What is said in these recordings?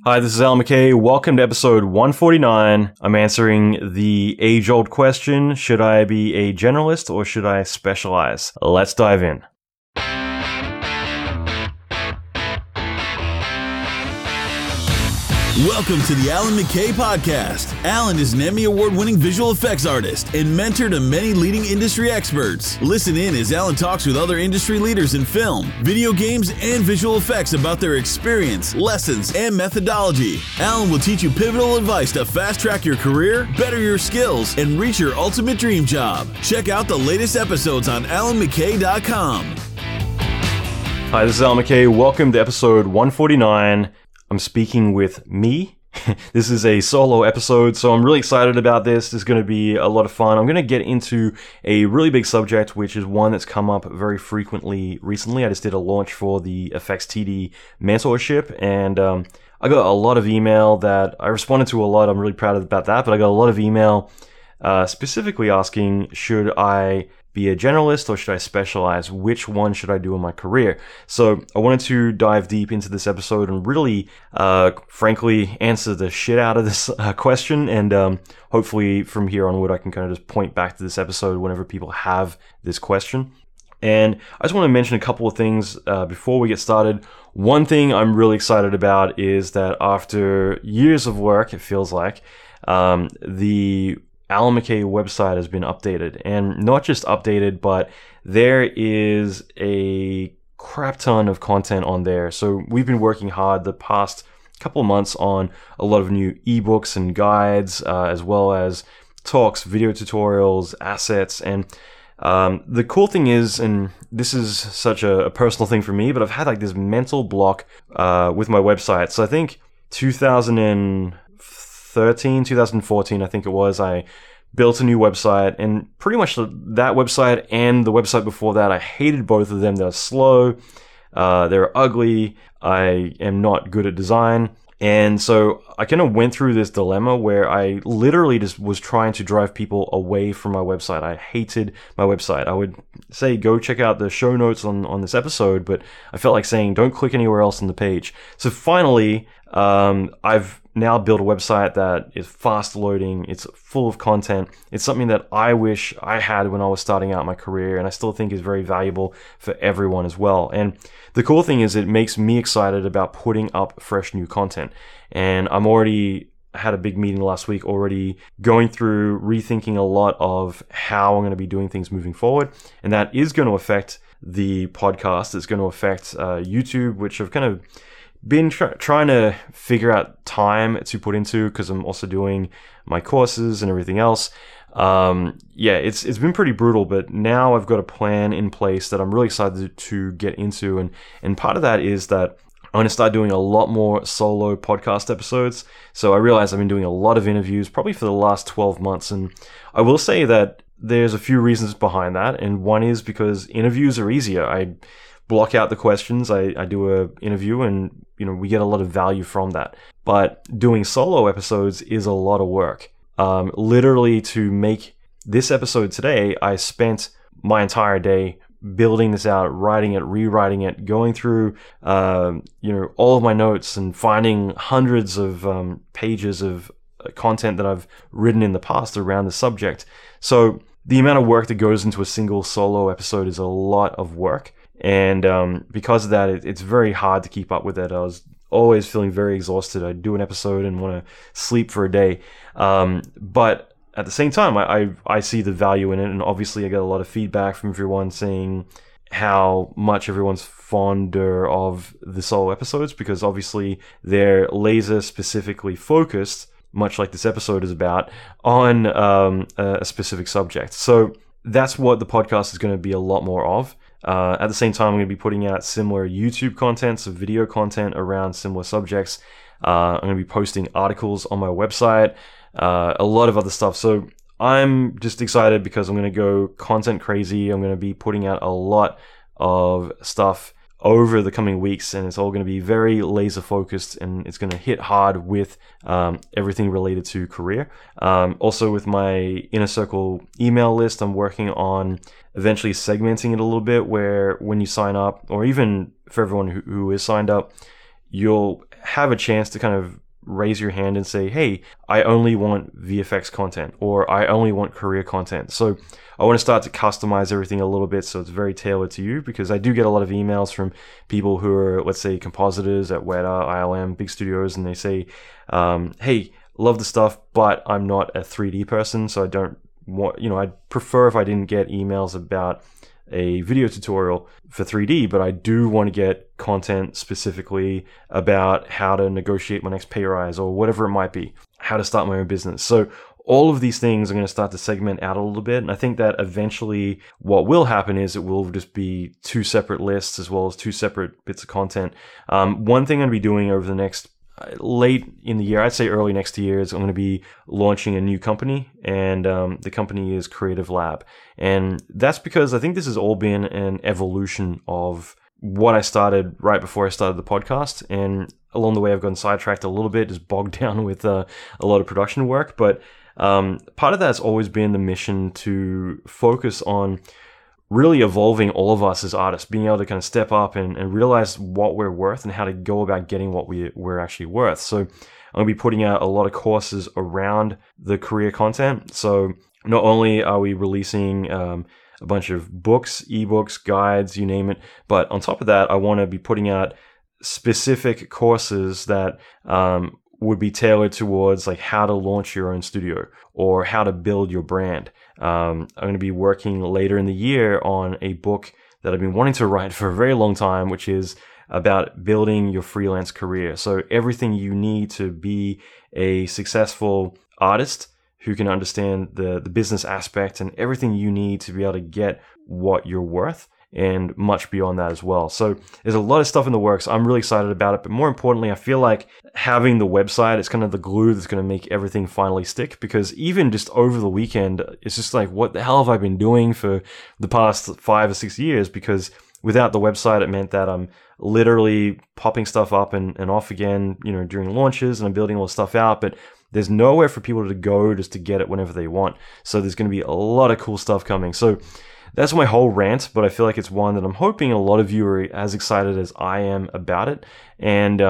Hi, this is Alan McKay. Welcome to episode 149. I'm answering the age-old question, should I be a generalist or should I specialize? Let's dive in. Welcome to the Alan McKay Podcast. Alan is an Emmy Award-winning visual effects artist and mentor to many leading industry experts. Listen in as Alan talks with other industry leaders in film, video games, and visual effects about their experience, lessons, and methodology. Alan will teach you pivotal advice to fast-track your career, better your skills, and reach your ultimate dream job. Check out the latest episodes on alanmckay.com. Hi, this is Alan McKay. Welcome to episode 149. I'm speaking with me. This is a solo episode, so I'm really excited about this. This is going to be a lot of fun. I'm going to get into a really big subject, which is one that's come up very frequently recently. I just did a launch for the FXTD mentorship, and I got a lot of email that I responded to a lot. I'm really proud about that, but I got a lot of email specifically asking, should I be a generalist or should I specialize? Which one should I do in my career? So I wanted to dive deep into this episode and really, frankly, answer the shit out of this question. And hopefully from here onward, I can kind of just point back to this episode whenever people have this question. And I just want to mention a couple of things before we get started. One thing I'm really excited about is that after years of work, it feels like, the Alan McKay website has been updated, and not just updated, but there is a crap ton of content on there. So we've been working hard the past couple of months on a lot of new ebooks and guides, as well as talks, video tutorials, assets. And the cool thing is, and this is such a personal thing for me, but I've had like this mental block with my website. So I think 2014, I think it was, I built a new website, and pretty much that website and the website before that, I hated both of them. They're slow, they're ugly, I am not good at design. And so I kind of went through this dilemma where I literally just was trying to drive people away from my website. I hated my website. I would say, go check out the show notes on this episode, but I felt like saying, don't click anywhere else on the page. So finally, I've now built a website that is fast loading. It's full of content. It's something that I wish I had when I was starting out my career, and I still think is very valuable for everyone as well. And the cool thing is it makes me excited about putting up fresh new content. And I'm already had a big meeting last week, already going through, rethinking a lot of how I'm going to be doing things moving forward. And that is going to affect the podcast. It's going to affect YouTube, which I've kind of been trying to figure out time to put into, because I'm also doing my courses and everything else. It's been pretty brutal, but now I've got a plan in place that I'm really excited to get into. And part of that is that I'm going to start doing a lot more solo podcast episodes. So I realize I've been doing a lot of interviews probably for the last 12 months. And I will say that there's a few reasons behind that. And one is because interviews are easier. I block out the questions, I do a interview, and we get a lot of value from that. But doing solo episodes is a lot of work. Literally, to make this episode today, I spent my entire day building this out, writing it, rewriting it, going through all of my notes and finding hundreds of pages of content that I've written in the past around the subject. So the amount of work that goes into a single solo episode is a lot of work. And because of that, it's very hard to keep up with it. I was always feeling very exhausted. I'd do an episode and want to sleep for a day. But at the same time, I see the value in it. And obviously, I get a lot of feedback from everyone saying how much everyone's fonder of the solo episodes, because obviously they're laser specifically focused, much like this episode is about, on a specific subject. So that's what the podcast is going to be a lot more of. At the same time, I'm going to be putting out similar YouTube content, so video content around similar subjects. I'm going to be posting articles on my website, a lot of other stuff. So I'm just excited because I'm going to go content crazy. I'm going to be putting out a lot of stuff over the coming weeks, and it's all going to be very laser focused, and it's going to hit hard with everything related to career. Also with my inner circle email list, I'm working on eventually segmenting it a little bit, where when you sign up, or even for everyone who is signed up, you'll have a chance to kind of raise your hand and say, hey, I only want VFX content, or I only want career content. So I want to start to customize everything a little bit so it's very tailored to you, because I do get a lot of emails from people who are, let's say, compositors at Weta, ILM, big studios, and they say, hey, love the stuff, but I'm not a 3D person, so I don't want, I'd prefer if I didn't get emails about a video tutorial for 3D, but I do want to get content specifically about how to negotiate my next pay rise or whatever it might be, how to start my own business. So all of these things are going to start to segment out a little bit. And I think that eventually what will happen is it will just be two separate lists as well as two separate bits of content. One thing I'm going to be doing over the next late in the year, I'd say early next year, is I'm going to be launching a new company, and the company is Creative Lab. And that's because I think this has all been an evolution of what I started right before I started the podcast. And along the way, I've gotten sidetracked a little bit, just bogged down with a lot of production work. But part of that's always been the mission to focus on really evolving all of us as artists, being able to kind of step up and realize what we're worth and how to go about getting what we're actually worth. So I'm going to be putting out a lot of courses around the career content. So not only are we releasing a bunch of books, ebooks, guides, you name it, but on top of that, I want to be putting out specific courses that would be tailored towards like how to launch your own studio or how to build your brand. I'm going to be working later in the year on a book that I've been wanting to write for a very long time, which is about building your freelance career. So everything you need to be a successful artist who can understand the business aspect, and everything you need to be able to get what you're worth, and much beyond that as well. So there's a lot of stuff in the works. I'm really excited about it. But more importantly, I feel like having the website is kind of the glue that's going to make everything finally stick. Because even just over the weekend, it's just like, what the hell have I been doing for the past 5 or 6 years? Because without the website, it meant that I'm literally popping stuff up and off again, during launches, and I'm building all the stuff out. But there's nowhere for people to go just to get it whenever they want. So there's going to be a lot of cool stuff coming. So that's my whole rant, but I feel like it's one that I'm hoping a lot of you are as excited as I am about it. And,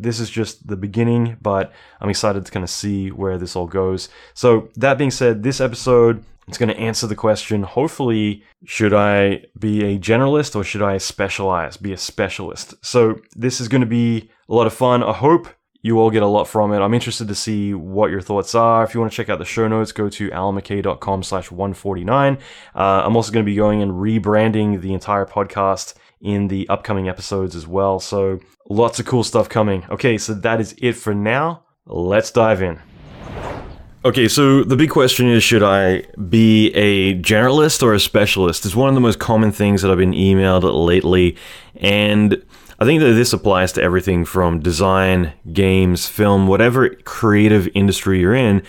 this is just the beginning, but I'm excited to kind of see where this all goes. So that being said, this episode, it's going to answer the question, hopefully, should I be a generalist or should I specialize, be a specialist? So this is going to be a lot of fun. I hope you all get a lot from it. I'm interested to see what your thoughts are. If you want to check out the show notes, go to alanmckay.com/149. I'm also going to be going and rebranding the entire podcast in the upcoming episodes as well. So lots of cool stuff coming. Okay, so that is it for now. Let's dive in. Okay, so the big question is, should I be a generalist or a specialist? It's one of the most common things that I've been emailed lately, and I think that this applies to everything from design, games, film, whatever creative industry you're in.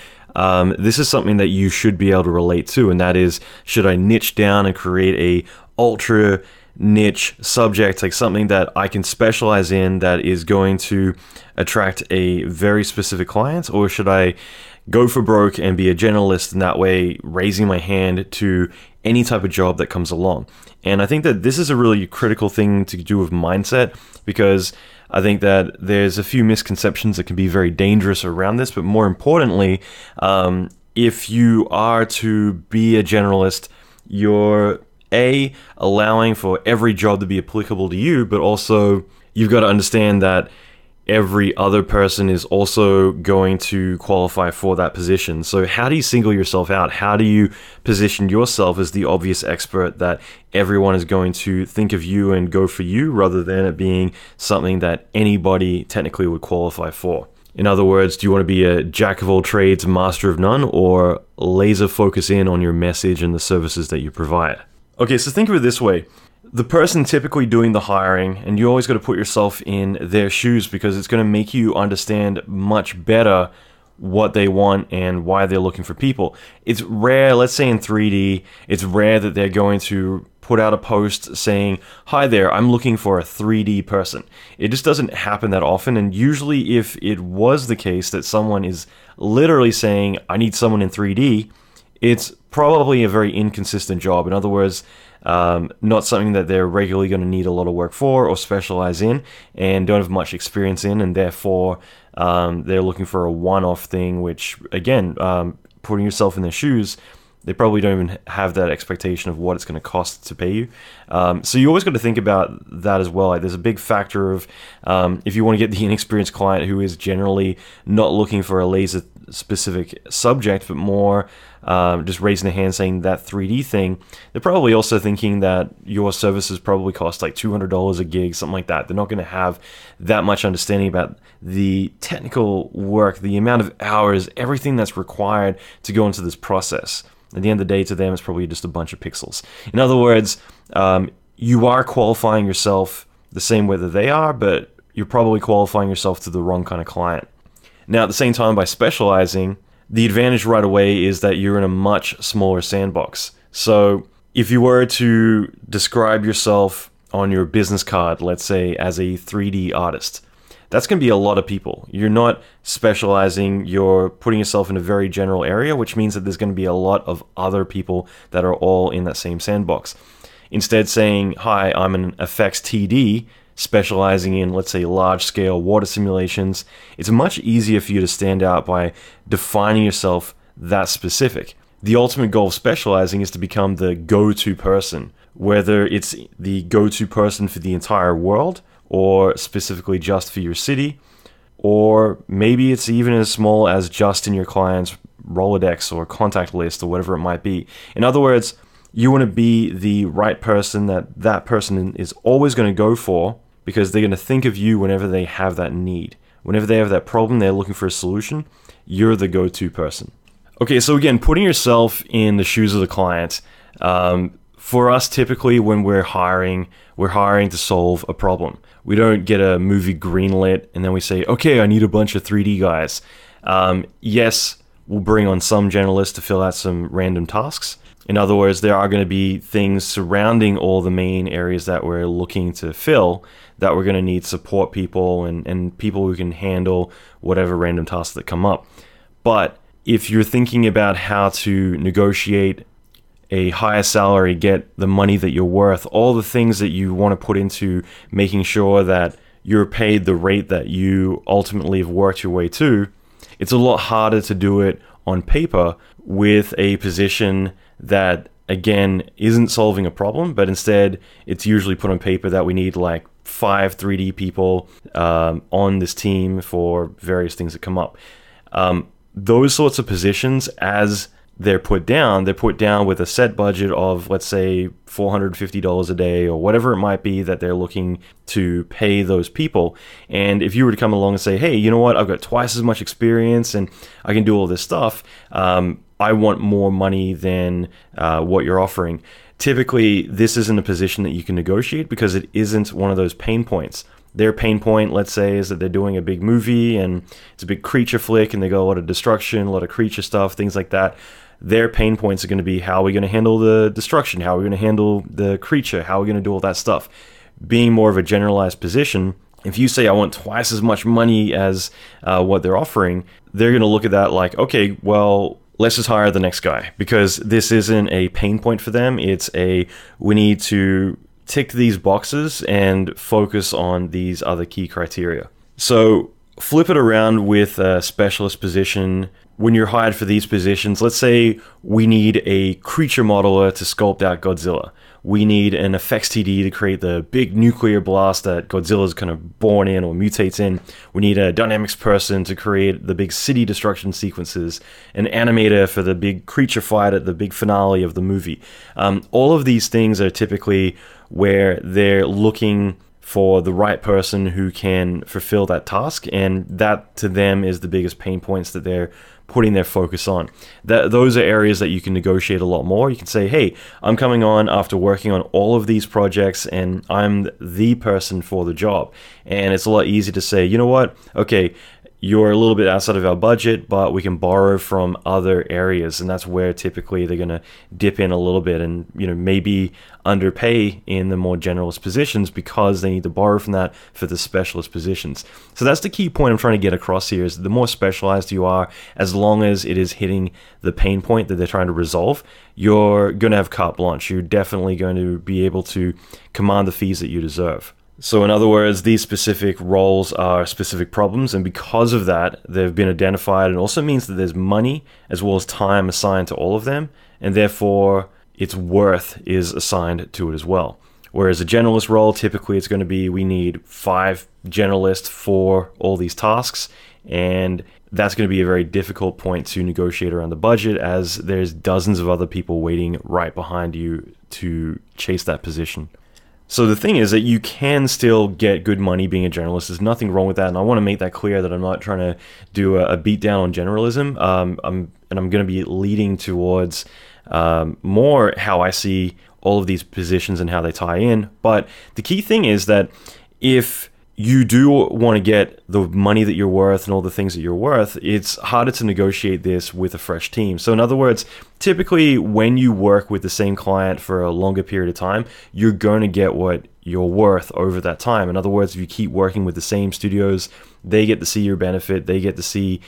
This is something that you should be able to relate to, and that is, should I niche down and create a ultra niche subject, like something that I can specialize in that is going to attract a very specific client, or should I go for broke and be a generalist, and that way raising my hand to any type of job that comes along? And I think that this is a really critical thing to do with mindset, because I think that there's a few misconceptions that can be very dangerous around this. But more importantly, if you are to be a generalist, you're allowing for every job to be applicable to you, but also you've got to understand that every other person is also going to qualify for that position. So how do you single yourself out? How do you position yourself as the obvious expert that everyone is going to think of you and go for you, rather than it being something that anybody technically would qualify for? In other words, do you want to be a jack of all trades, master of none, or laser focus in on your message and the services that you provide? Okay, so think of it this way. The person typically doing the hiring, and you always got to put yourself in their shoes, because it's going to make you understand much better what they want and why they're looking for people. It's rare, let's say in 3D, it's rare that they're going to put out a post saying, "Hi there, I'm looking for a 3D person." It just doesn't happen that often. And usually if it was the case that someone is literally saying, "I need someone in 3D," it's probably a very inconsistent job. In other words, not something that they're regularly going to need a lot of work for or specialize in and don't have much experience in, and therefore they're looking for a one-off thing, which, again, putting yourself in their shoes, they probably don't even have that expectation of what it's going to cost to pay you. So you always got to think about that as well. Like, there's a big factor of if you want to get the inexperienced client who is generally not looking for a laser-specific subject, but more just raising their hand saying that 3D thing, they're probably also thinking that your services probably cost like $200 a gig, something like that. They're not going to have that much understanding about the technical work, the amount of hours, everything that's required to go into this process. At the end of the day, to them, it's probably just a bunch of pixels. In other words, you are qualifying yourself the same way that they are, but you're probably qualifying yourself to the wrong kind of client. Now, at the same time, by specializing, the advantage right away is that you're in a much smaller sandbox. So if you were to describe yourself on your business card, let's say, as a 3D artist, that's going to be a lot of people. You're not specializing, you're putting yourself in a very general area, which means that there's going to be a lot of other people that are all in that same sandbox. Instead, saying, hi, I'm an effects TD, specializing in, let's say, large-scale water simulations, it's much easier for you to stand out by defining yourself that specific. The ultimate goal of specializing is to become the go-to person, whether it's the go-to person for the entire world, or specifically just for your city, or maybe it's even as small as just in your client's rolodex or contact list or whatever it might be. In other words, you want to be the right person that person is always going to go for, because they're going to think of you whenever they have that need. Whenever they have that problem, they're looking for a solution, you're the go-to person. Okay, so again, putting yourself in the shoes of the client. For us, typically, when we're hiring to solve a problem. We don't get a movie greenlit and then we say, okay, I need a bunch of 3D guys. Yes, we'll bring on some generalists to fill out some random tasks. In other words, there are going to be things surrounding all the main areas that we're looking to fill that we're going to need support people and people who can handle whatever random tasks that come up. But if you're thinking about how to negotiate a higher salary, get the money that you're worth, all the things that you want to put into making sure that you're paid the rate that you ultimately have worked your way to, it's a lot harder to do it on paper with a position that, again, isn't solving a problem, but instead it's usually put on paper that we need like 5 3D people on this team for various things that come up. Those sorts of positions, as they're put down with a set budget of, let's say, $450 a day or whatever it might be that they're looking to pay those people. And if you were to come along and say, hey, you know what, I've got twice as much experience and I can do all this stuff, I want more money than what you're offering. Typically, this isn't a position that you can negotiate because it isn't one of those pain points. Their pain point, let's say, is that they're doing a big movie and it's a big creature flick and they got a lot of destruction, a lot of creature stuff, things like that. Their pain points are going to be, how are we going to handle the destruction? How are we going to handle the creature? How are we going to do all that stuff? Being more of a generalized position, if you say I want twice as much money as what they're offering, they're going to look at that like, okay, well, let's just hire the next guy, because this isn't a pain point for them. It's we need to tick these boxes and focus on these other key criteria. So flip it around with a specialist position. When you're hired for these positions, let's say we need a creature modeler to sculpt out Godzilla. We need an effects TD to create the big nuclear blast that Godzilla's kind of born in or mutates in. We need a dynamics person to create the big city destruction sequences, an animator for the big creature fight at the big finale of the movie. All of these things are typically where they're looking for the right person who can fulfill that task, and that to them is the biggest pain points that they're putting their focus on. Those are areas that you can negotiate a lot more. You can say, hey, I'm coming on after working on all of these projects and I'm the person for the job. And it's a lot easier to say, you know what, okay, you're a little bit outside of our budget, but we can borrow from other areas. And that's where typically they're going to dip in a little bit and, maybe underpay in the more generalist positions because they need to borrow from that for the specialist positions. So that's the key point I'm trying to get across here, is the more specialized you are, as long as it is hitting the pain point that they're trying to resolve, you're going to have carte blanche. You're definitely going to be able to command the fees that you deserve. So in other words, these specific roles are specific problems, and because of that, they've been identified, and also means that there's money as well as time assigned to all of them, and therefore its worth is assigned to it as well. Whereas a generalist role, typically it's going to be, we need 5 generalists for all these tasks, and that's going to be a very difficult point to negotiate around the budget, as there's dozens of other people waiting right behind you to chase that position. So the thing is that you can still get good money being a generalist. There's nothing wrong with that, and I want to make that clear that I'm not trying to do a beat down on generalism. I'm going to be leading towards more how I see all of these positions and how they tie in. But the key thing is that if you do want to get the money that you're worth and all the things that you're worth, it's harder to negotiate this with a fresh team. So in other words, typically when you work with the same client for a longer period of time, you're going to get what you're worth over that time. In other words, if you keep working with the same studios, they get to see your benefit, they get to see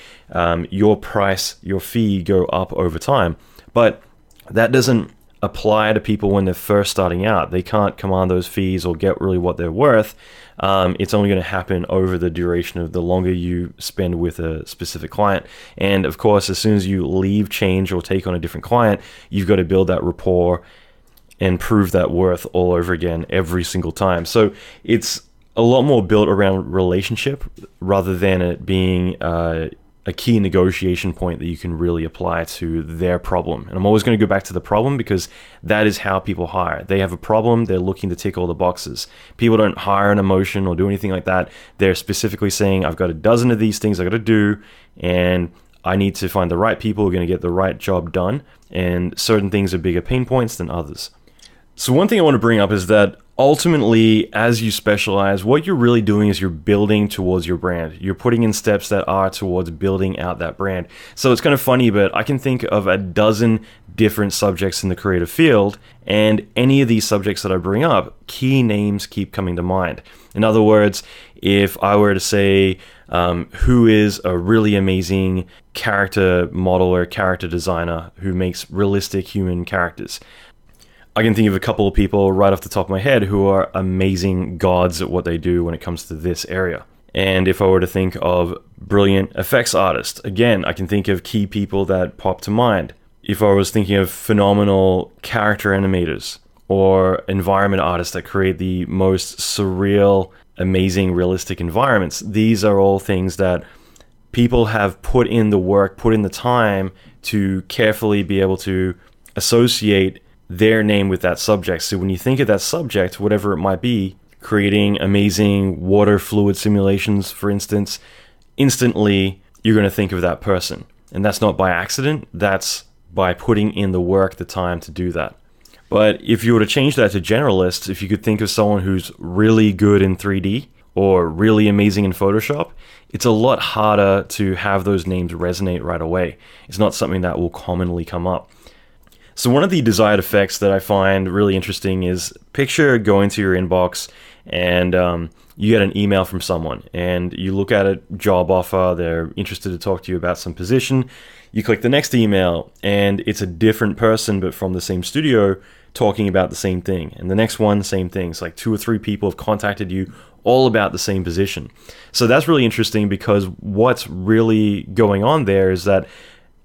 your price, your fee go up over time. But that doesn't apply to people when they're first starting out. They can't command those fees or get really what they're worth. It's only going to happen over the duration of the longer you spend with a specific client. And of course, as soon as you leave, change, or take on a different client, you've got to build that rapport and prove that worth all over again every single time. So it's a lot more built around relationship rather than it being a key negotiation point that you can really apply to their problem. And I'm always going to go back to the problem, because that is how people hire. They have a problem, they're looking to tick all the boxes. People don't hire an emotion or do anything like that. They're specifically saying, I've got a dozen of these things I got to do, and I need to find the right people who are going to get the right job done. And certain things are bigger pain points than others. So one thing I want to bring up is that ultimately, as you specialize, what you're really doing is you're building towards your brand. You're putting in steps that are towards building out that brand. So it's kind of funny, but I can think of a dozen different subjects in the creative field, and any of these subjects that I bring up, key names keep coming to mind. In other words, if I were to say, who is a really amazing character model or character designer who makes realistic human characters, I can think of a couple of people right off the top of my head who are amazing gods at what they do when it comes to this area. And if I were to think of brilliant effects artists, again, I can think of key people that pop to mind. If I was thinking of phenomenal character animators or environment artists that create the most surreal, amazing, realistic environments, these are all things that people have put in the work, put in the time to carefully be able to associate their name with that subject. So when you think of that subject, whatever it might be, creating amazing water fluid simulations, for instance, instantly you're going to think of that person. And that's not by accident, that's by putting in the work, the time to do that. But if you were to change that to generalist, if you could think of someone who's really good in 3D or really amazing in Photoshop, it's a lot harder to have those names resonate right away. It's not something that will commonly come up. So one of the desired effects that I find really interesting is, picture going to your inbox and you get an email from someone and you look at a job offer, they're interested to talk to you about some position, you click the next email and it's a different person but from the same studio talking about the same thing, and the next one, same thing. It's like 2 or 3 people have contacted you all about the same position. So that's really interesting, because what's really going on there is that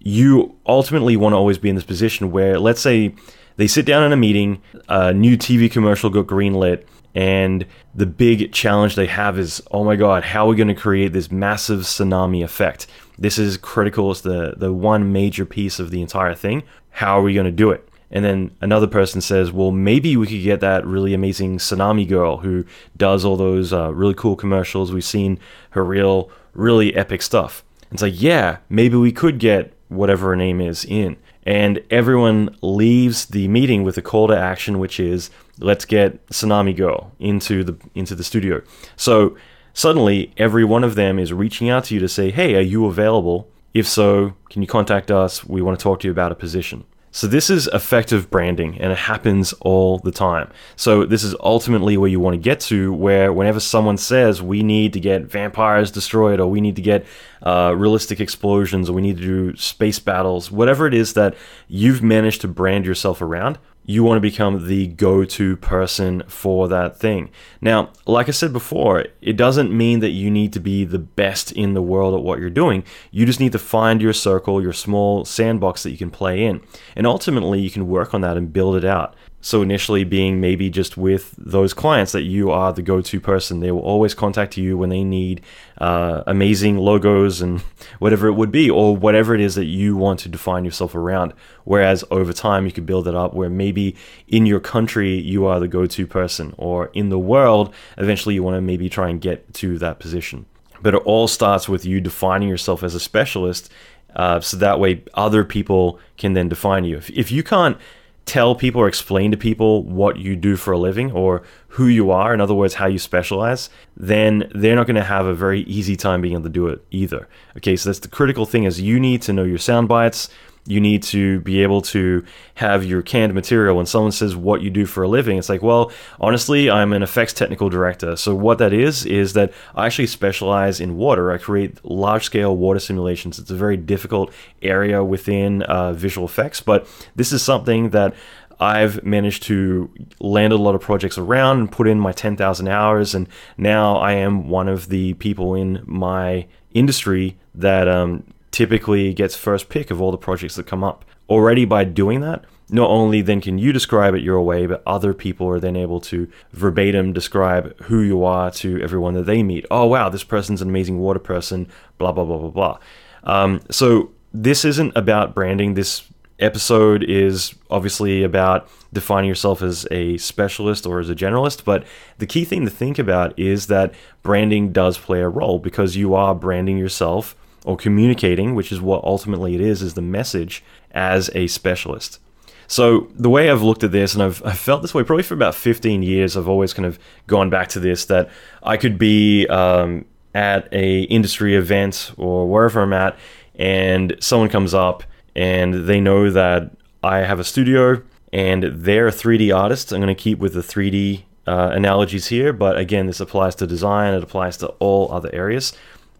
you ultimately want to always be in this position where, let's say they sit down in a meeting, a new TV commercial got greenlit, and the big challenge they have is, oh my God, how are we going to create this massive tsunami effect? This is critical. It's the one major piece of the entire thing. How are we going to do it? And then another person says, well, maybe we could get that really amazing tsunami girl who does all those really cool commercials. We've seen her really epic stuff. It's like, yeah, maybe we could get whatever her name is in. And everyone leaves the meeting with a call to action, which is, let's get Tsunami Girl into the studio. So suddenly every one of them is reaching out to you to say, hey, are you available? If so, can you contact us? We want to talk to you about a position. So this is effective branding, and it happens all the time. So this is ultimately where you want to get to, where whenever someone says we need to get vampires destroyed, or we need to get realistic explosions, or we need to do space battles, whatever it is that you've managed to brand yourself around, you want to become the go-to person for that thing. Now, like I said before, it doesn't mean that you need to be the best in the world at what you're doing. You just need to find your circle, your small sandbox that you can play in. And ultimately, you can work on that and build it out. So initially being maybe just with those clients that you are the go-to person. They will always contact you when they need amazing logos and whatever it would be, or whatever it is that you want to define yourself around. Whereas over time, you could build it up where maybe in your country, you are the go-to person, or in the world, eventually you want to maybe try and get to that position. But it all starts with you defining yourself as a specialist, so that way other people can then define you. If you can't tell people or explain to people what you do for a living, or who you are, in other words, how you specialize, then they're not going to have a very easy time being able to do it either. Okay, so that's the critical thing, is you need to know your sound bites. You need to be able to have your canned material. When someone says what you do for a living, it's like, well, honestly, I'm an effects technical director. So what that is that I actually specialize in water. I create large-scale water simulations. It's a very difficult area within visual effects, but this is something that I've managed to land a lot of projects around and put in my 10,000 hours, and now I am one of the people in my industry that typically gets first pick of all the projects that come up. Already by doing that, not only then can you describe it your way, but other people are then able to verbatim describe who you are to everyone that they meet. Oh, wow, this person's an amazing water person, blah, blah, blah, blah, blah. So this isn't about branding. This episode is obviously about defining yourself as a specialist or as a generalist, but the key thing to think about is that branding does play a role, because you are branding yourself or communicating, which is what ultimately it is the message, as a specialist. So the way I've looked at this, and I've felt this way probably for about 15 years, I've always kind of gone back to this, that I could be at a industry event or wherever I'm at, and someone comes up and they know that I have a studio and they're a 3D artist. I'm going to keep with the 3D analogies here, but again, this applies to design, it applies to all other areas.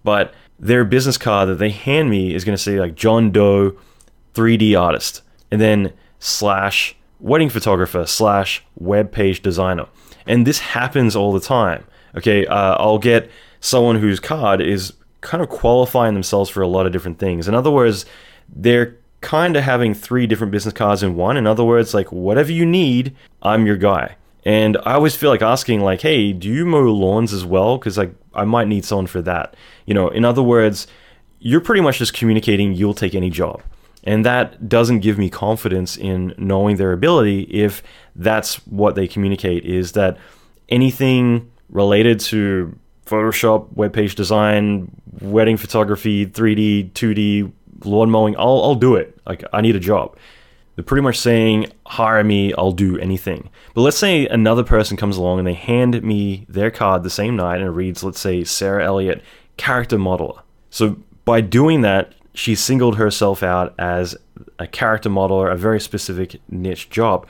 But their business card that they hand me is going to say like John Doe 3D artist, and then / wedding photographer / web page designer. And this happens all the time. Okay, I'll get someone whose card is kind of qualifying themselves for a lot of different things. In other words, they're kind of having 3 different business cards in one. In other words, like, whatever you need, I'm your guy. And I always feel like asking, like, hey, do you mow lawns as well? Because I might need someone for that. You know, in other words, you're pretty much just communicating you'll take any job. And that doesn't give me confidence in knowing their ability if that's what they communicate, is that anything related to Photoshop, web page design, wedding photography, 3D, 2D, lawn mowing, I'll do it. Like, I need a job. They're pretty much saying, hire me, I'll do anything. But let's say another person comes along and they hand me their card the same night and it reads, let's say, Sarah Elliott, character modeler. So by doing that, she singled herself out as a character modeler, a very specific niche job.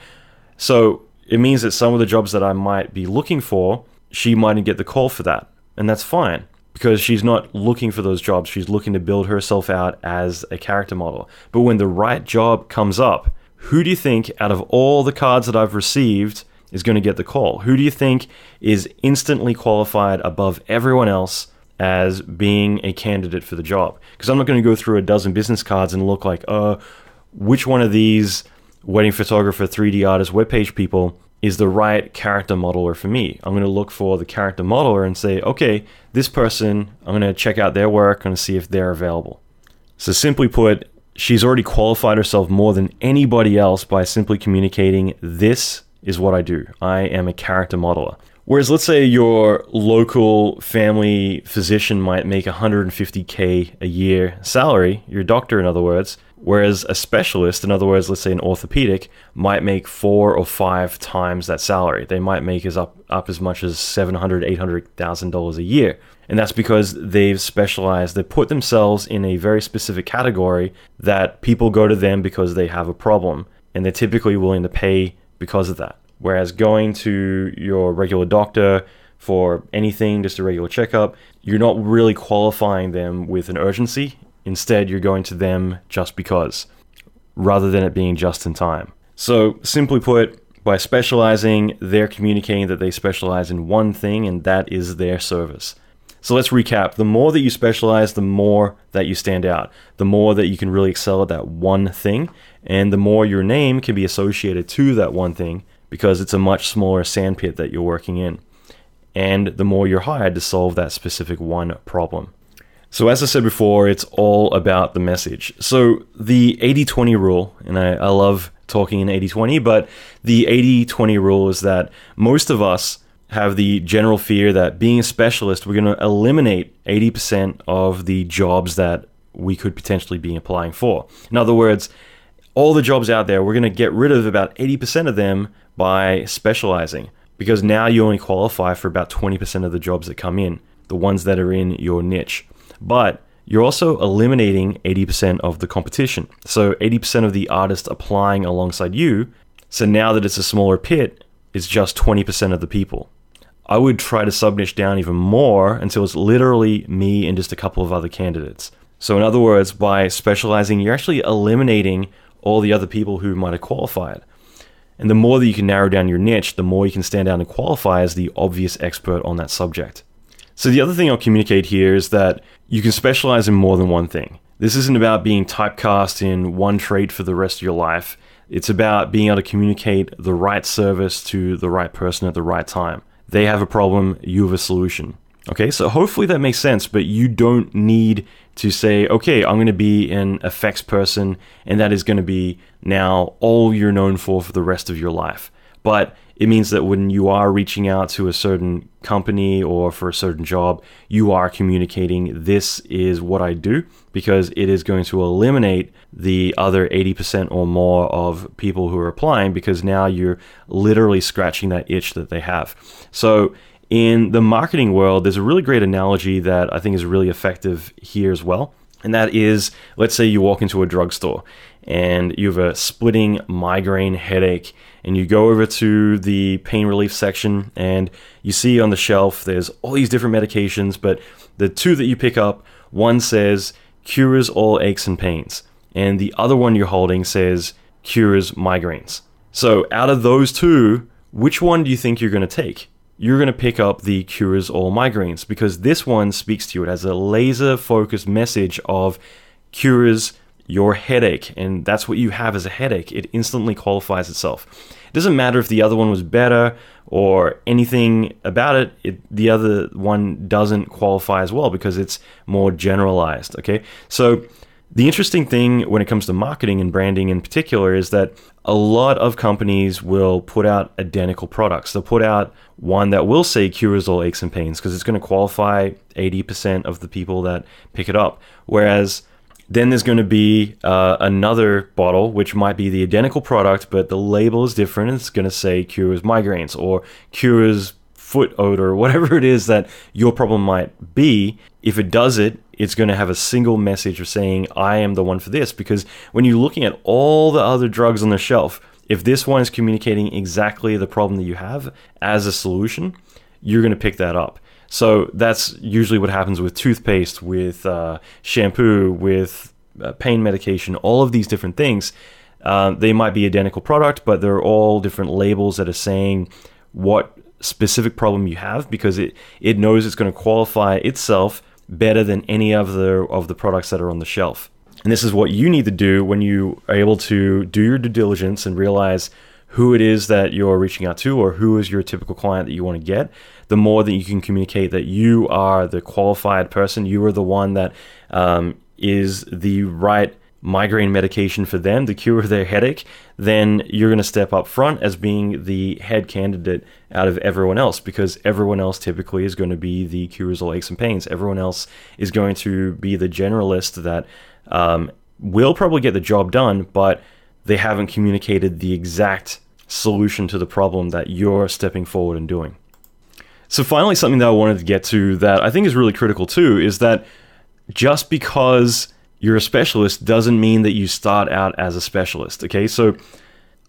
So it means that some of the jobs that I might be looking for, she mightn't get the call for that. And that's fine, because she's not looking for those jobs. She's looking to build herself out as a character model. But when the right job comes up, who do you think out of all the cards that I've received is going to get the call? Who do you think is instantly qualified above everyone else as being a candidate for the job? Because I'm not going to go through a dozen business cards and look like, which one of these wedding photographer, 3D artist, webpage people is the right character modeler for me. I'm going to look for the character modeler and say, okay, this person, I'm going to check out their work and see if they're available. So simply put, she's already qualified herself more than anybody else by simply communicating, this is what I do. I am a character modeler. Whereas let's say your local family physician might make $150K a year salary, your doctor in other words, whereas a specialist, in other words, let's say an orthopedic, might make 4 or 5 times that salary. They might make up as much as $700,000, $800,000 a year. And that's because they've specialized, they put themselves in a very specific category that people go to them because they have a problem. And they're typically willing to pay because of that. Whereas going to your regular doctor for anything, just a regular checkup, you're not really qualifying them with an urgency. Instead, you're going to them just because, rather than it being just in time. So simply put, by specializing, they're communicating that they specialize in one thing, and that is their service. So let's recap. The more that you specialize, the more that you stand out, the more that you can really excel at that one thing, and the more your name can be associated to that one thing, because it's a much smaller sandpit that you're working in. And the more you're hired to solve that specific one problem. So as I said before, it's all about the message. So the 80-20 rule, and I love talking in 80-20, but the 80-20 rule is that most of us have the general fear that being a specialist, we're going to eliminate 80% of the jobs that we could potentially be applying for. In other words, all the jobs out there, we're going to get rid of about 80% of them by specializing, because now you only qualify for about 20% of the jobs that come in, the ones that are in your niche. But you're also eliminating 80% of the competition. So 80% of the artists applying alongside you. So now that it's a smaller pit, it's just 20% of the people. I would try to sub-niche down even more until it's literally me and just a couple of other candidates. So in other words, by specializing, you're actually eliminating all the other people who might have qualified. And the more that you can narrow down your niche, the more you can stand out and qualify as the obvious expert on that subject. So the other thing I'll communicate here is that you can specialize in more than one thing. This isn't about being typecast in one trait for the rest of your life. It's about being able to communicate the right service to the right person at the right time. They have a problem, you have a solution. Okay, so hopefully that makes sense, but you don't need to say, okay, I'm going to be an effects person, and that is going to be now all you're known for the rest of your life. But it means that when you are reaching out to a certain company or for a certain job, you are communicating, this is what I do, because it is going to eliminate the other 80% or more of people who are applying, because now you're literally scratching that itch that they have. So in the marketing world, there's a really great analogy that I think is really effective here as well. And that is, let's say you walk into a drugstore and you have a splitting migraine headache, and you go over to the pain relief section and you see on the shelf there's all these different medications, but the two that you pick up, one says cures all aches and pains, and the other one you're holding says cures migraines. So out of those two, which one do you think you're going to take? You're going to pick up the cures all migraines, because this one speaks to you. It has a laser focused message of cures your headache, and that's what you have as a headache. It instantly qualifies itself. It doesn't matter if the other one was better or anything about it, the other one doesn't qualify as well because it's more generalized, okay? So the interesting thing when it comes to marketing and branding in particular is that a lot of companies will put out identical products. They'll put out one that will say cures all aches and pains because it's going to qualify 80% of the people that pick it up. Whereas then there's going to be another bottle, which might be the identical product, but the label is different. It's going to say cures migraines or cures foot odor, whatever it is that your problem might be. If it does it, it's going to have a single message of saying, I am the one for this. Because when you're looking at all the other drugs on the shelf, if this one is communicating exactly the problem that you have as a solution, you're going to pick that up. So that's usually what happens with toothpaste, with shampoo, with pain medication, all of these different things. They might be identical product, but they're all different labels that are saying what specific problem you have, because it knows it's going to qualify itself better than any of the products that are on the shelf. And this is what you need to do when you are able to do your due diligence and realize who it is that you're reaching out to, or who is your typical client that you want to get. The more that you can communicate that you are the qualified person, you are the one that is the right migraine medication for them to cure their headache, then you're going to step up front as being the head candidate out of everyone else, because everyone else typically is going to be the cures all aches and pains. Everyone else is going to be the generalist that will probably get the job done, but they haven't communicated the exact solution to the problem that you're stepping forward and doing. So finally, something that I wanted to get to that I think is really critical too is that just because you're a specialist doesn't mean that you start out as a specialist, okay? So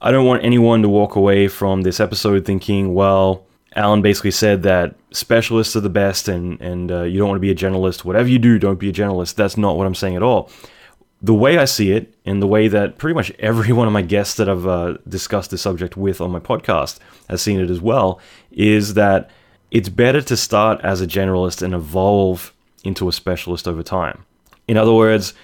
I don't want anyone to walk away from this episode thinking, well, Alan basically said that specialists are the best and you don't want to be a generalist. Whatever you do, don't be a generalist. That's not what I'm saying at all. The way I see it, and the way that pretty much every one of my guests that I've discussed this subject with on my podcast has seen it as well, is that it's better to start as a generalist and evolve into a specialist over time. In other words,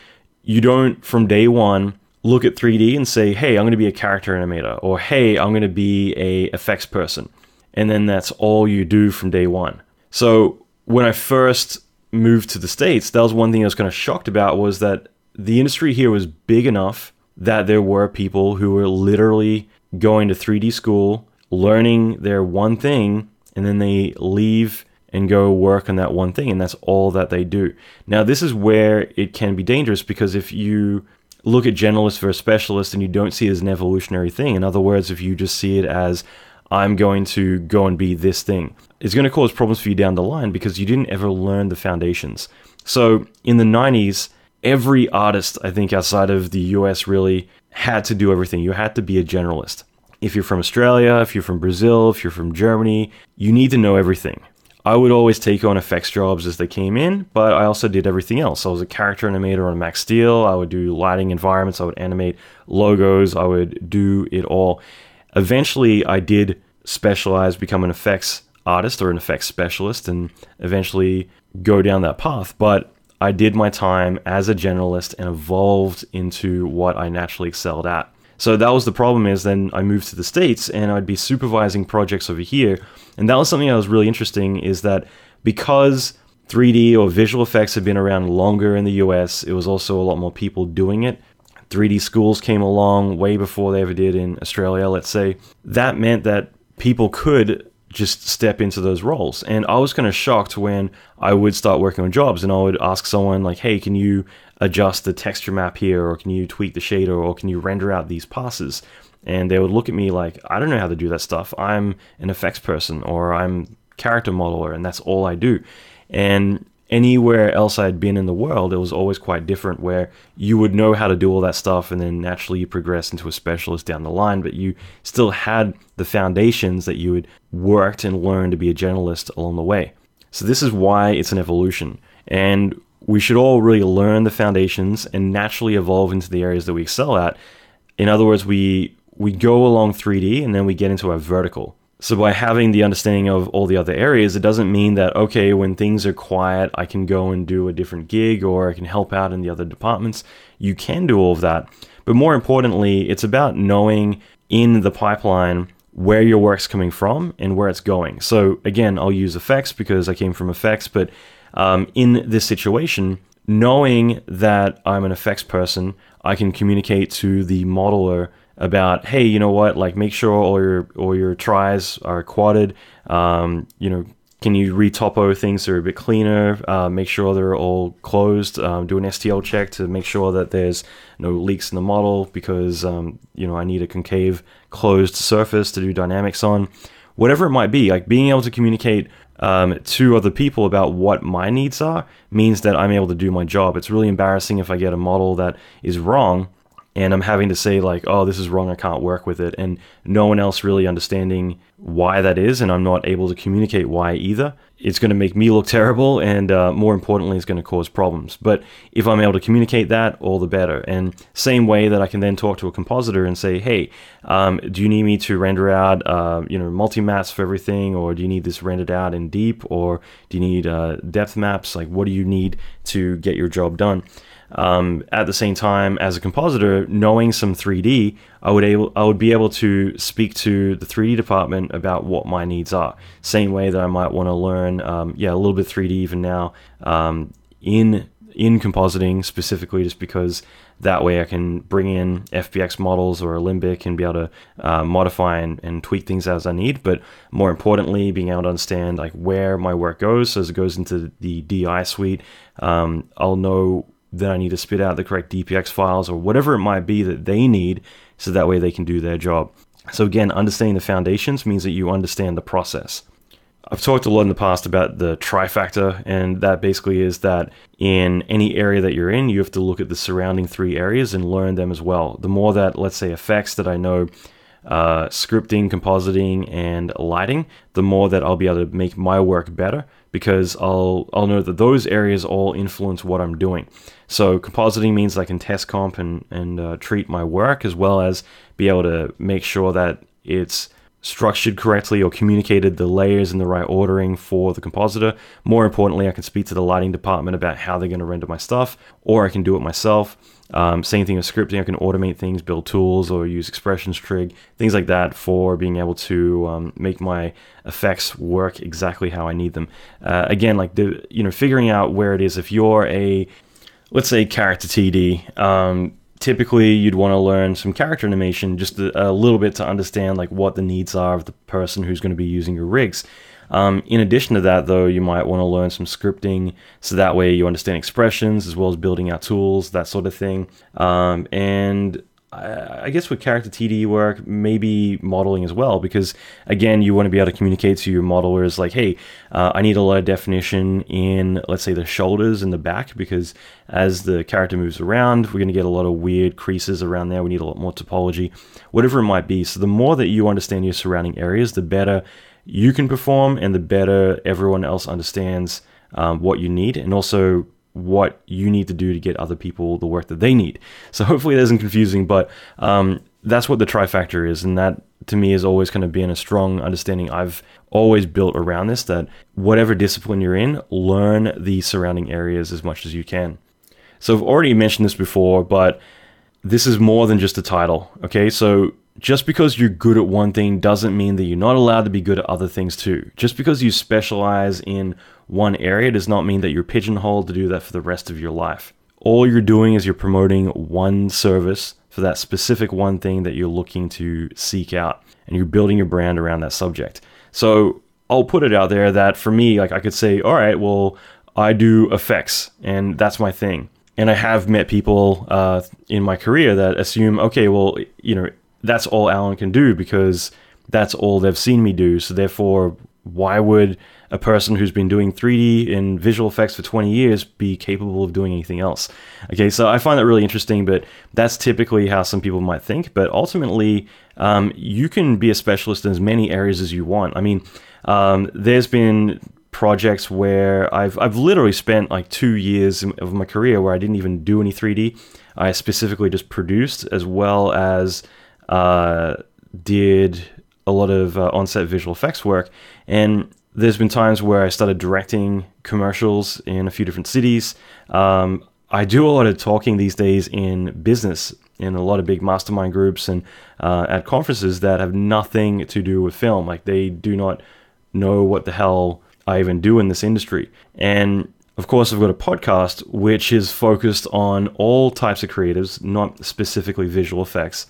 you don't from day one look at 3D and say, hey, I'm going to be a character animator, or hey, I'm going to be a effects person. And then that's all you do from day one. So when I first moved to the States, that was one thing I was kind of shocked about, was that the industry here was big enough that there were people who were literally going to 3D school, learning their one thing, and then they leave and go work on that one thing, and that's all that they do. Now, this is where it can be dangerous, because if you look at generalist versus specialist and you don't see it as an evolutionary thing, in other words, if you just see it as, I'm going to go and be this thing, it's going to cause problems for you down the line because you didn't ever learn the foundations. So in the 90s, every artist, I think, outside of the US really had to do everything. You had to be a generalist. If you're from Australia, if you're from Brazil, if you're from Germany, you need to know everything. I would always take on effects jobs as they came in, but I also did everything else. I was a character animator on Max Steel. I would do lighting environments. I would animate logos. I would do it all. Eventually, I did specialize, become an effects artist or an effects specialist, and eventually go down that path. But I did my time as a generalist and evolved into what I naturally excelled at. So that was the problem, is then I moved to the States and I'd be supervising projects over here. And that was something that was really interesting, is that because 3D or visual effects had been around longer in the US, it was also a lot more people doing it. 3D schools came along way before they ever did in Australia, let's say. That meant that people could just step into those roles. And I was kind of shocked when I would start working on jobs and I would ask someone like, hey, can you adjust the texture map here, or can you tweak the shader, or can you render out these passes? And they would look at me like, I don't know how to do that stuff. I'm an effects person, or I'm character modeler, and that's all I do. And anywhere else I'd been in the world, it was always quite different, where you would know how to do all that stuff and then naturally you progress into a specialist down the line, but you still had the foundations that you had worked and learned to be a generalist along the way. So this is why it's an evolution. And we should all really learn the foundations and naturally evolve into the areas that we excel at. In other words, we go along 3D and then we get into our vertical. So by having the understanding of all the other areas, it doesn't mean that, okay, when things are quiet, I can go and do a different gig, or I can help out in the other departments. You can do all of that. But more importantly, it's about knowing in the pipeline where your work's coming from and where it's going. So again, I'll use effects because I came from effects, but in this situation, knowing that I'm an effects person, I can communicate to the modeler about, hey, you know what, like make sure all your tries are quadded, can you re-topo things that are a bit cleaner, make sure they're all closed, do an STL check to make sure that there's no leaks in the model, because I need a concave closed surface to do dynamics on. Whatever it might be, like being able to communicate to other people about what my needs are means that I'm able to do my job. It's really embarrassing if I get a model that is wrong and I'm having to say like, oh, this is wrong, I can't work with it, and no one else really understanding why that is, and I'm not able to communicate why either. It's going to make me look terrible, and more importantly, it's going to cause problems. But if I'm able to communicate that, all the better. And same way that I can then talk to a compositor and say, hey, do you need me to render out multi-mats for everything, or do you need this rendered out in deep, or do you need depth maps? Like, what do you need to get your job done? At the same time, as a compositor, knowing some 3D, I would be able to speak to the 3D department about what my needs are. Same way that I might want to learn, a little bit 3D even now, in in compositing specifically, just because that way I can bring in FBX models or a Limbic and be able to modify and tweak things as I need. But more importantly, being able to understand like where my work goes. So as it goes into the DI suite, I'll know that I need to spit out the correct DPX files or whatever it might be that they need, so that way they can do their job. So again, understanding the foundations means that you understand the process. I've talked a lot in the past about the Trifecta, and that basically is that in any area that you're in, you have to look at the surrounding 3 areas and learn them as well. The more that, let's say, effects that I know, scripting, compositing, and lighting, the more that I'll be able to make my work better, because I'll know that those areas all influence what I'm doing. So compositing means I can test comp and treat my work, as well as be able to make sure that it's structured correctly or communicated the layers in the right ordering for the compositor. More importantly, I can speak to the lighting department about how they're going to render my stuff, or I can do it myself. Same thing with scripting. I can automate things, build tools, or use expressions trig, things like that, for being able to make my effects work exactly how I need them. Again, like figuring out where it is. If you're a, let's say, character TD, typically you'd want to learn some character animation, just a little bit, to understand like what the needs are of the person who's going to be using your rigs. In addition to that, though, you might want to learn some scripting, so that way you understand expressions as well as building out tools, that sort of thing. And I guess with character TD work, maybe modeling as well, because again, you want to be able to communicate to your modelers like, hey, I need a lot of definition in, let's say, the shoulders and the back, because as the character moves around, we're going to get a lot of weird creases around there. We need a lot more topology, whatever it might be. So the more that you understand your surrounding areas, the better you can perform, and the better everyone else understands what you need, and also what you need to do to get other people the work that they need. So hopefully that isn't confusing, but that's what the Trifecta is, and that to me has always kind of been a strong understanding I've always built around this, that whatever discipline you're in, learn the surrounding areas as much as you can. So I've already mentioned this before, but this is more than just a title, okay? So just because you're good at one thing doesn't mean that you're not allowed to be good at other things too. Just because you specialize in one area does not mean that you're pigeonholed to do that for the rest of your life. All you're doing is you're promoting one service for that specific one thing that you're looking to seek out, and you're building your brand around that subject. So I'll put it out there that for me, like I could say, all right, well, I do effects and that's my thing. And I have met people in my career that assume, okay, well, that's all Alan can do because that's all they've seen me do. So therefore, why would a person who's been doing 3D and visual effects for 20 years be capable of doing anything else? Okay, so I find that really interesting, but that's typically how some people might think. But ultimately, you can be a specialist in as many areas as you want. I mean, there's been projects where I've literally spent like 2 years of my career where I didn't even do any 3D. I specifically just produced, as well as did a lot of on-set visual effects work. And there's been times where I started directing commercials in a few different cities. I do a lot of talking these days in business, in a lot of big mastermind groups and at conferences that have nothing to do with film. Like, they do not know what the hell I even do in this industry. And of course, I've got a podcast which is focused on all types of creatives, not specifically visual effects,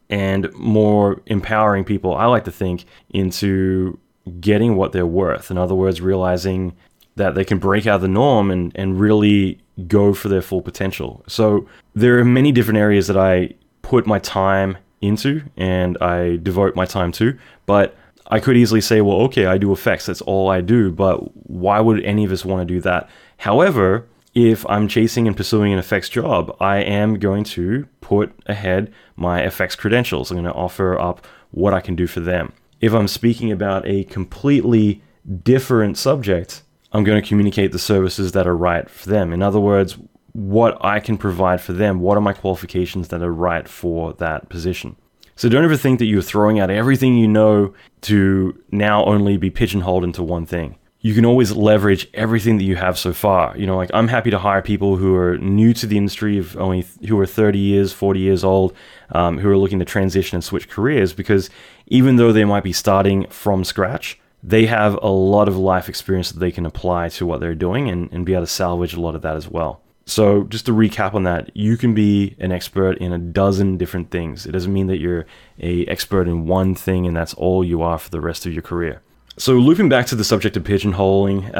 and more empowering people, I like to think, into getting what they're worth. In other words, realizing that they can break out of the norm and really go for their full potential. So there are many different areas that I put my time into and I devote my time to, but I could easily say, well, okay, I do effects, that's all I do, but why would any of us want to do that? However, if I'm chasing and pursuing an effects job, I am going to put ahead my effects credentials. I'm going to offer up what I can do for them. If I'm speaking about a completely different subject, I'm going to communicate the services that are right for them. In other words, what I can provide for them, what are my qualifications that are right for that position. So don't ever think that you're throwing out everything you know to now only be pigeonholed into one thing. You can always leverage everything that you have so far. Like, I'm happy to hire people who are new to the industry, who are 30 years, 40 years old, who are looking to transition and switch careers, because even though they might be starting from scratch, they have a lot of life experience that they can apply to what they're doing and be able to salvage a lot of that as well. So just to recap on that, you can be an expert in a dozen different things. It doesn't mean that you're an expert in one thing and that's all you are for the rest of your career. So looping back to the subject of pigeonholing,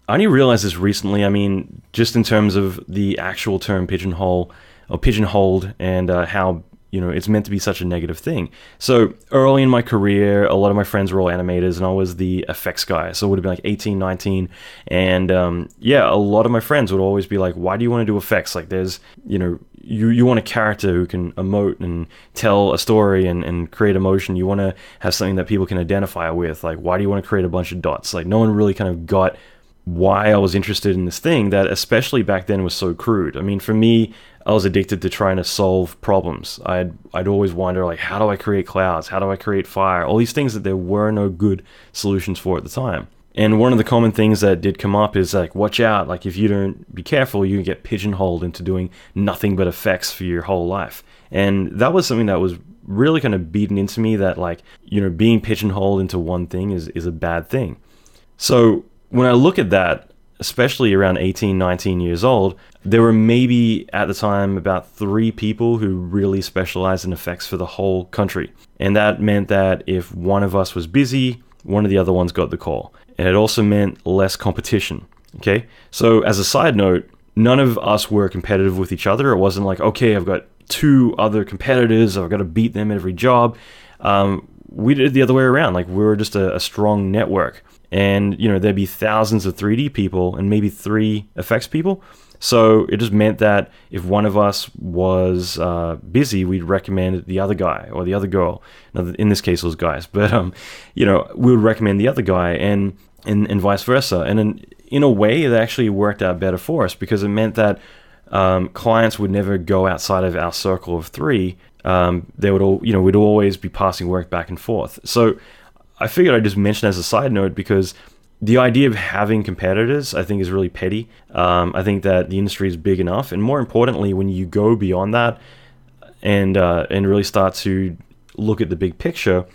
I only realized this recently. I mean, just in terms of the actual term pigeonhole or pigeonholed and how it's meant to be such a negative thing. So early in my career, a lot of my friends were all animators and I was the effects guy. So it would have been like 18, 19. And a lot of my friends would always be like, why do you want to do effects? Like there's, you want a character who can emote and tell a story and create emotion. You want to have something that people can identify with. Like, why do you want to create a bunch of dots? Like no one really kind of got why I was interested in this thing that especially back then was so crude. I mean, for me, I was addicted to trying to solve problems. I'd always wonder, like, how do I create clouds? How do I create fire? All these things that there were no good solutions for at the time. And one of the common things that did come up is like, watch out, like if you don't be careful, you can get pigeonholed into doing nothing but effects for your whole life. And that was something that was really kind of beaten into me, that like, being pigeonholed into one thing is a bad thing. So when I look at that, especially around 18, 19 years old, there were maybe at the time about 3 people who really specialized in effects for the whole country. And that meant that if one of us was busy, one of the other ones got the call. And it also meant less competition. Okay? So as a side note, none of us were competitive with each other. It wasn't like, okay, I've got 2 other competitors, I've got to beat them at every job. We did it the other way around. Like we were just a strong network. And, there'd be thousands of 3D people and maybe 3 effects people. So it just meant that if one of us was busy, we'd recommend the other guy or the other girl. Now, in this case, it was guys. But, we would recommend the other guy and vice versa. And in a way, it actually worked out better for us because it meant that clients would never go outside of our circle of 3. They would all, we'd always be passing work back and forth. So I figured I'd just mention as a side note because the idea of having competitors, I think, is really petty. I think that the industry is big enough, and more importantly, when you go beyond that and really start to look at the big picture,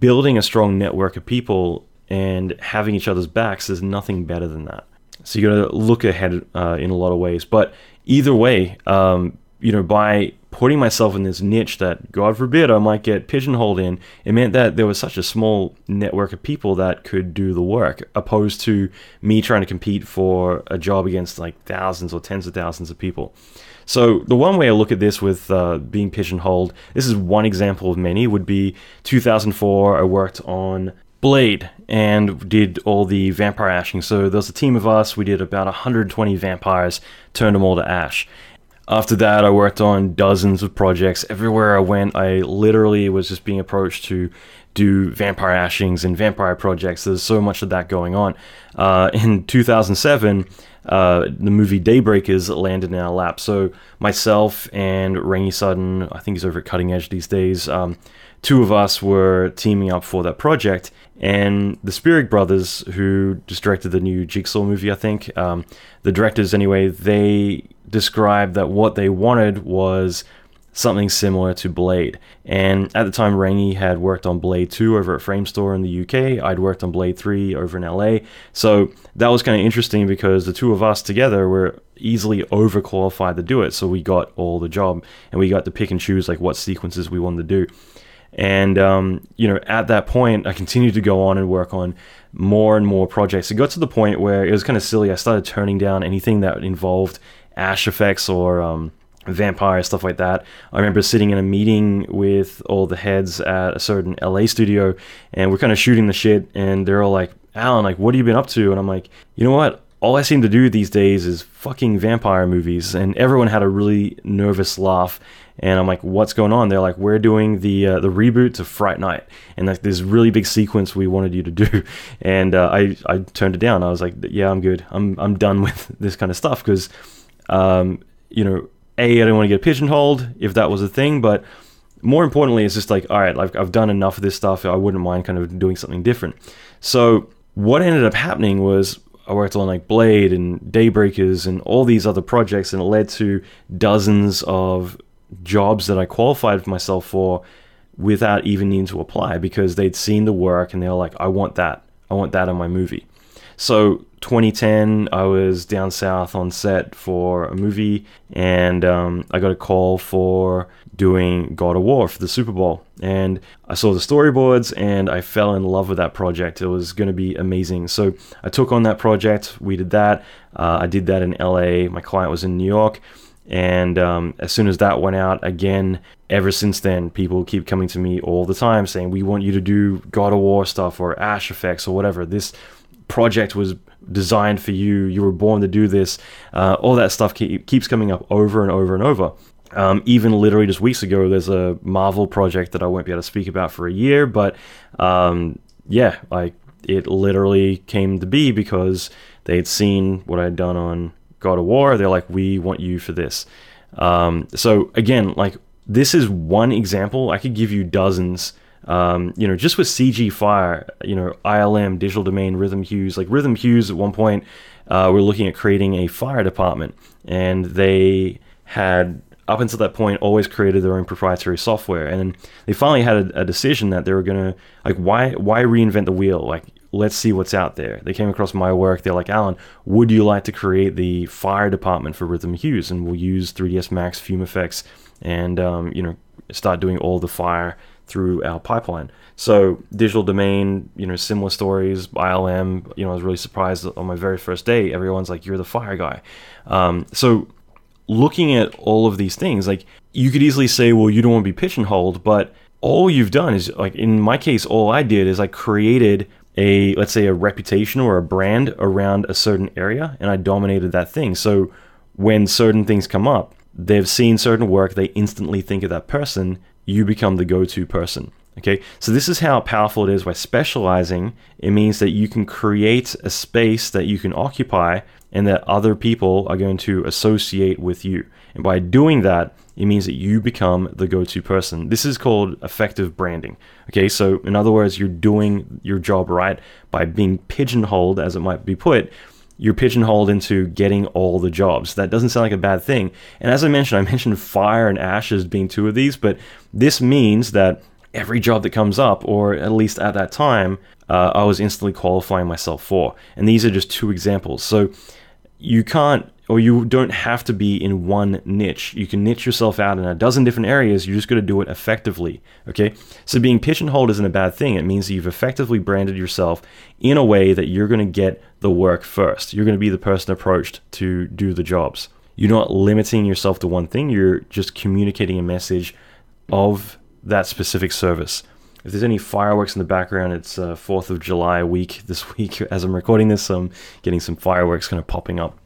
building a strong network of people and having each other's backs is nothing better than that. So you got to look ahead in a lot of ways. But either way, by putting myself in this niche that, God forbid, I might get pigeonholed in, it meant that there was such a small network of people that could do the work, opposed to me trying to compete for a job against like thousands or tens of thousands of people. So the one way I look at this with being pigeonholed, this is one example of many, would be 2004, I worked on Blade and did all the vampire ashing. So there was a team of us, we did about 120 vampires, turned them all to ash. After that, I worked on dozens of projects. Everywhere I went, I literally was just being approached to do vampire ashings and vampire projects. There's so much of that going on. In 2007, the movie Daybreakers landed in our lap. So myself and Rainey Sutton, I think he's over at Cutting Edge these days, 2 of us were teaming up for that project. And the Spierig brothers, who just directed the new Jigsaw movie, I think, the directors anyway, they described that what they wanted was something similar to Blade. And at the time, Rainey had worked on Blade 2 over at Framestore in the UK. I'd worked on Blade 3 over in LA. So that was kind of interesting because the 2 of us together were easily overqualified to do it. So we got all the job and we got to pick and choose like what sequences we wanted to do. And, at that point, I continued to go on and work on more and more projects. It got to the point where it was kind of silly. I started turning down anything that involved ash effects or vampire, stuff like that. I remember sitting in a meeting with all the heads at a certain LA studio, and we're kind of shooting the shit, and they're all like, Alan, like, what have you been up to? And I'm like, you know what? All I seem to do these days is fucking vampire movies. And everyone had a really nervous laugh. And I'm like, what's going on? They're like, we're doing the reboot to Fright Night. And like this really big sequence we wanted you to do. And I turned it down. I was like, yeah, I'm good. I'm done with this kind of stuff. Because, I don't want to get pigeonholed if that was a thing. But more importantly, it's just like, all right, like I've done enough of this stuff. I wouldn't mind kind of doing something different. So what ended up happening was, I worked on like Blade and Daybreakers and all these other projects, and it led to dozens of jobs that I qualified myself for without even needing to apply, because they'd seen the work and they were like, I want that on my movie. So 2010, I was down south on set for a movie, and I got a call for doing God of War for the Super Bowl. And I saw the storyboards, and I fell in love with that project. It was going to be amazing. So I took on that project. We did that. I did that in LA. My client was in New York. And as soon as that went out, again, ever since then, people keep coming to me all the time saying, we want you to do God of War stuff or Ash effects or whatever. This project was designed for you. You were born to do this. All that stuff keeps coming up over and over and over. Even literally just weeks ago, there's a Marvel project that I won't be able to speak about for a year. But it literally came to be because they'd seen what I'd done on God of War. They're like, we want you for this. So again, like, this is one example. I could give you dozens. Just with CG Fire, ILM, Digital Domain, Rhythm Hues. Like Rhythm Hues at one point, were looking at creating a fire department, and they had, up until that point, always created their own proprietary software. And they finally had a decision that they were gonna, like, why reinvent the wheel? Like, let's see what's out there. They came across my work. They're like, Alan, would you like to create the fire department for Rhythm Hues? And we'll use 3ds Max Fume Effects and start doing all the fire through our pipeline. So Digital Domain, similar stories. ILM, I was really surprised on my very first day. Everyone's like, you're the fire guy. So looking at all of these things, like, you could easily say, well, you don't want to be pigeonholed, but all you've done is, like, in my case, all I did is I created let's say a reputation or a brand around a certain area, and I dominated that thing. So when certain things come up, they've seen certain work, they instantly think of that person, you become the go-to person. Okay, so this is how powerful it is. By specializing, it means that you can create a space that you can occupy and that other people are going to associate with you. And by doing that, it means that you become the go-to person. This is called effective branding. Okay, so in other words, you're doing your job right by being pigeonholed, as it might be put. You're pigeonholed into getting all the jobs. That doesn't sound like a bad thing. And as I mentioned fire and ash as being two of these, but this means that every job that comes up, or at least at that time, I was instantly qualifying myself for. And these are just two examples. So you can't, or you don't have to be in one niche. You can niche yourself out in a dozen different areas. You just got to do it effectively. Okay, so being pigeonholed isn't a bad thing. It means that you've effectively branded yourself in a way that you're going to get the work first. You're going to be the person approached to do the jobs. You're not limiting yourself to one thing. You're just communicating a message of that specific service. If there's any fireworks in the background, it's 4th of July week this week. As I'm recording this, I'm getting some fireworks kind of popping up.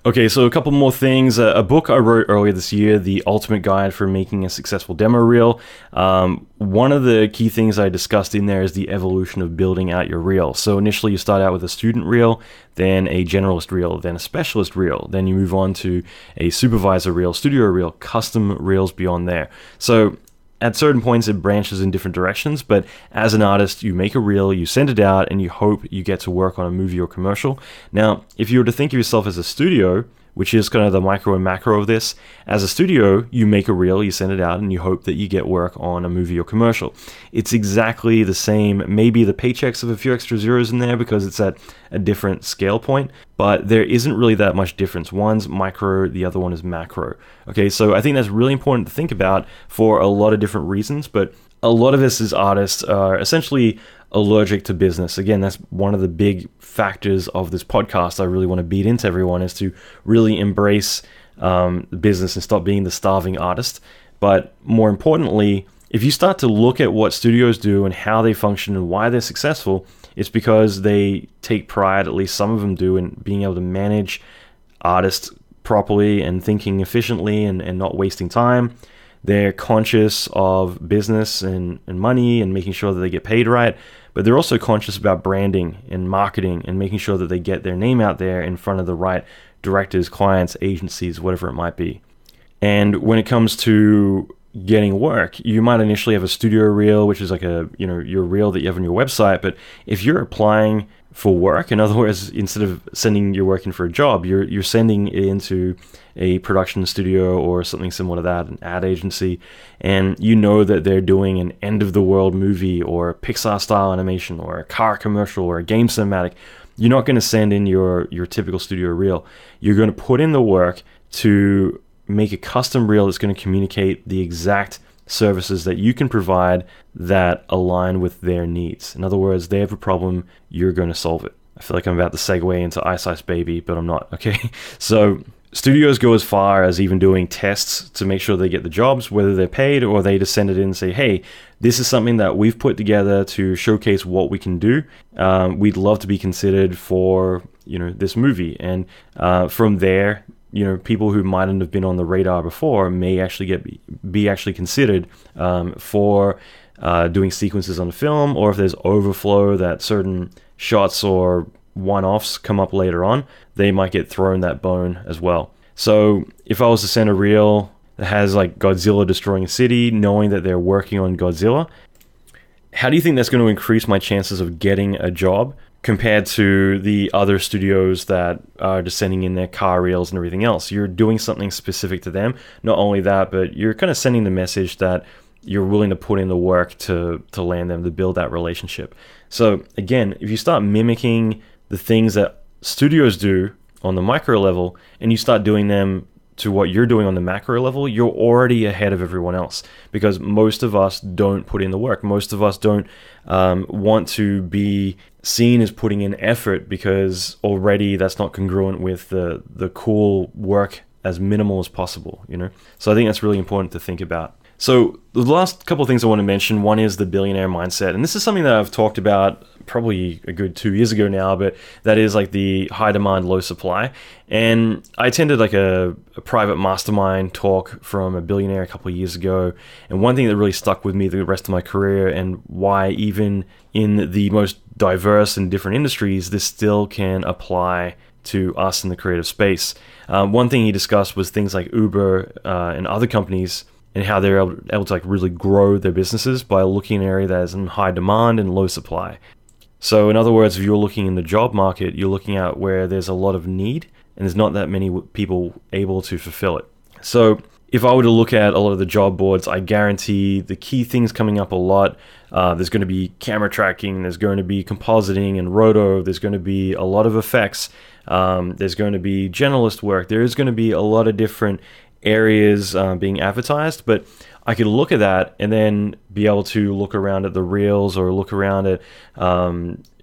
Okay, so a couple more things. A book I wrote earlier this year, The Ultimate Guide for Making a Successful Demo Reel. One of the key things I discussed in there is the evolution of building out your reel. So initially you start out with a student reel, then a generalist reel, then a specialist reel. Then you move on to a supervisor reel, studio reel, custom reels beyond there. So at certain points, it branches in different directions, but as an artist, you make a reel, you send it out, and you hope you get to work on a movie or commercial. Now, if you were to think of yourself as a studio, which is kind of the micro and macro of this, as a studio, you make a reel, you send it out, and you hope that you get work on a movie or commercial. It's exactly the same. Maybe the paychecks have a few extra zeros in there because it's at a different scale point, but there isn't really that much difference. One's micro, the other one is macro. Okay, so I think that's really important to think about for a lot of different reasons, but a lot of us as artists are essentially allergic to business. Again, that's one of the big factors of this podcast I really want to beat into everyone, is to really embrace business and stop being the starving artist. But more importantly, if you start to look at what studios do and how they function and why they're successful, it's because they take pride, at least some of them do, in being able to manage artists properly and thinking efficiently and not wasting time. They're conscious of business and money and making sure that they get paid right, but they're also conscious about branding and marketing and making sure that they get their name out there in front of the right directors, clients, agencies, whatever it might be. And when it comes to getting work, you might initially have a studio reel, which is like your reel that you have on your website, but if you're applying for work, in other words, instead of sending your work in for a job, you're sending it into a production studio or something similar to that, an ad agency, and you know that they're doing an end-of-the-world movie or Pixar-style animation or a car commercial or a game cinematic. you're not going to send in your typical studio reel. You're going to put in the work to make a custom reel that's going to communicate the exact services that you can provide that align with their needs. In other words, they have a problem, you're going to solve it. I feel like I'm about to segue into Ice Ice Baby, but I'm not, okay? So studios go as far as even doing tests to make sure they get the jobs, whether they're paid or they just send it in and say, hey, this is something that we've put together to showcase what we can do. We'd love to be considered for, this movie. And from there, people who mightn't have been on the radar before may actually be considered for doing sequences on the film, or if there's overflow that certain shots or one-offs come up later on, they might get thrown that bone as well. So if I was to send a reel that has like Godzilla destroying a city, knowing that they're working on Godzilla, how do you think that's going to increase my chances of getting a job compared to the other studios that are just sending in their car reels and everything else? You're doing something specific to them. Not only that, but you're kind of sending the message that you're willing to put in the work to land them, to build that relationship. So again, if you start mimicking the things that studios do on the micro level and you start doing them to what you're doing on the macro level, you're already ahead of everyone else, because most of us don't put in the work. Most of us don't want to be seen as putting in effort, because already that's not congruent with the cool work as minimal as possible, So I think that's really important to think about. So the last couple of things I want to mention, one is the billionaire mindset. And this is something that I've talked about probably a good 2 years ago now, but that is like the high demand, low supply. And I attended like a private mastermind talk from a billionaire a couple of years ago. And one thing that really stuck with me the rest of my career, and why even in the most diverse and different industries, this still can apply to us in the creative space. One thing he discussed was things like Uber and other companies, and how they're able to like really grow their businesses by looking in an area that is in high demand and low supply. So in other words, if you're looking in the job market, you're looking at where there's a lot of need and there's not that many people able to fulfill it. So if I were to look at a lot of the job boards, I guarantee the key things coming up a lot, there's going to be camera tracking, there's going to be compositing and roto, there's going to be a lot of effects, there's going to be generalist work, there is going to be a lot of different areas being advertised. But I could look at that and then be able to look around at the reels, or look around at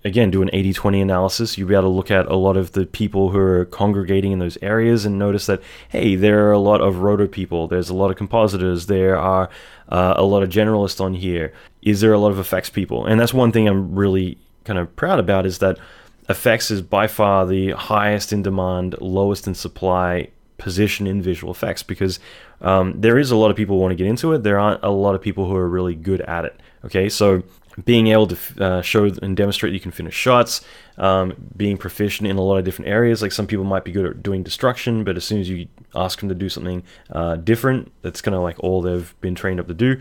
again, do an 80-20 analysis. You'll be able to look at a lot of the people who are congregating in those areas and notice that, hey, there are a lot of roto people, there's a lot of compositors, there are a lot of generalists on here. Is there a lot of effects people? And that's one thing I'm really kind of proud about, is that effects is by far the highest in demand, lowest in supply position in visual effects, because there is a lot of people who want to get into it. There aren't a lot of people who are really good at it. Okay, so being able to show and demonstrate you can finish shots, being proficient in a lot of different areas. Like some people might be good at doing destruction, but as soon as you ask them to do something different, that's kind of like all they've been trained up to do.